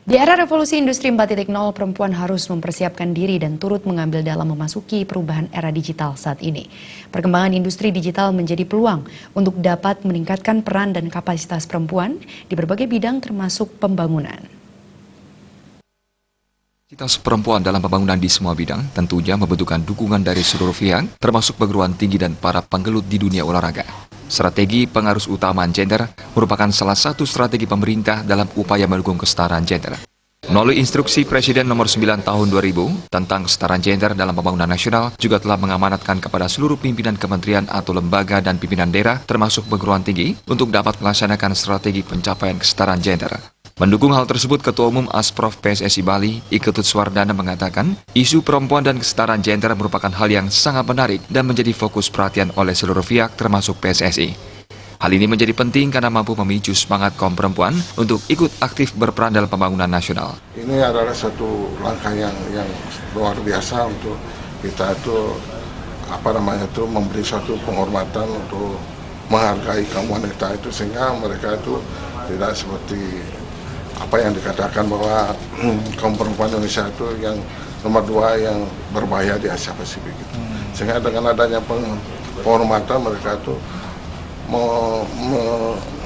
Di era revolusi industri 4.0, perempuan harus mempersiapkan diri dan turut mengambil dalam memasuki perubahan era digital saat ini. Perkembangan industri digital menjadi peluang untuk dapat meningkatkan peran dan kapasitas perempuan di berbagai bidang termasuk pembangunan. Kapasitas perempuan dalam pembangunan di semua bidang tentunya membutuhkan dukungan dari seluruh pihak, termasuk perguruan tinggi dan para penggelut di dunia olahraga. Strategi pengarus utama gender merupakan salah satu strategi pemerintah dalam upaya mendukung kesetaraan gender. Melalui instruksi Presiden nomor 9 tahun 2000 tentang kesetaraan gender dalam pembangunan nasional juga telah mengamanatkan kepada seluruh pimpinan kementerian atau lembaga dan pimpinan daerah termasuk perguruan tinggi untuk dapat melaksanakan strategi pencapaian kesetaraan gender. Mendukung hal tersebut, Ketua Umum Asprof PSSI Bali, Iketut Suwardana mengatakan, isu perempuan dan kesetaraan gender merupakan hal yang sangat menarik dan menjadi fokus perhatian oleh seluruh pihak termasuk PSSI. Hal ini menjadi penting karena mampu memicu semangat kaum perempuan untuk ikut aktif berperan dalam pembangunan nasional. Ini adalah satu langkah yang luar biasa untuk kita itu memberi suatu penghormatan untuk menghargai kaum wanita itu sehingga mereka itu tidak seperti apa yang dikatakan bahwa kaum perempuan Indonesia itu yang nomor 2 yang berbahaya di Asia Pasifik. Sehingga dengan adanya penghormatan mereka itu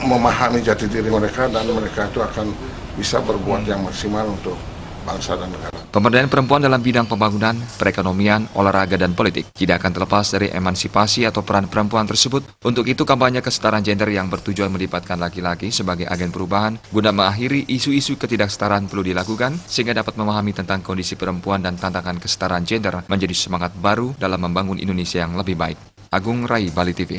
memahami jati diri mereka dan mereka itu akan bisa berbuat yang maksimal untuk bangsa dan negara. Pemberdayaan perempuan dalam bidang pembangunan, perekonomian, olahraga, dan politik tidak akan terlepas dari emansipasi atau peran perempuan tersebut. Untuk itu, kampanye kesetaraan gender yang bertujuan melibatkan laki-laki sebagai agen perubahan guna mengakhiri isu-isu ketidaksetaraan perlu dilakukan sehingga dapat memahami tentang kondisi perempuan dan tantangan kesetaraan gender menjadi semangat baru dalam membangun Indonesia yang lebih baik. Agung Rai, Bali TV.